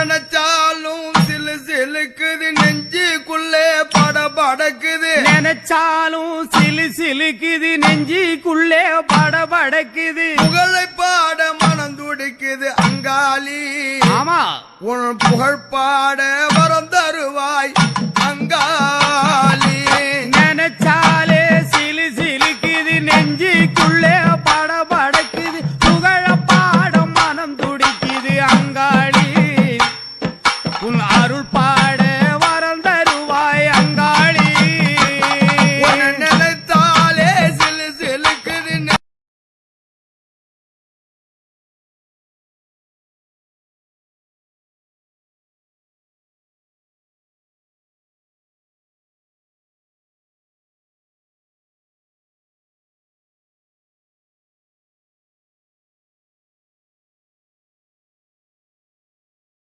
நினைச்சாலும் சிலு சிலுக்குது நெஞ்சுக்குள்ளே படபடக்குது நினைச்சாலும் சிலுக்குது நெஞ்சுக்குள்ளே படபடக்குது புகழை பாட மனம் துடிக்குது அங்காளி ஆமா உன் புகழ் பாட வரம் தருவாய் அங்காளி நினைச்சாலே சிலுக்குது நெஞ்சுக்குள்ளே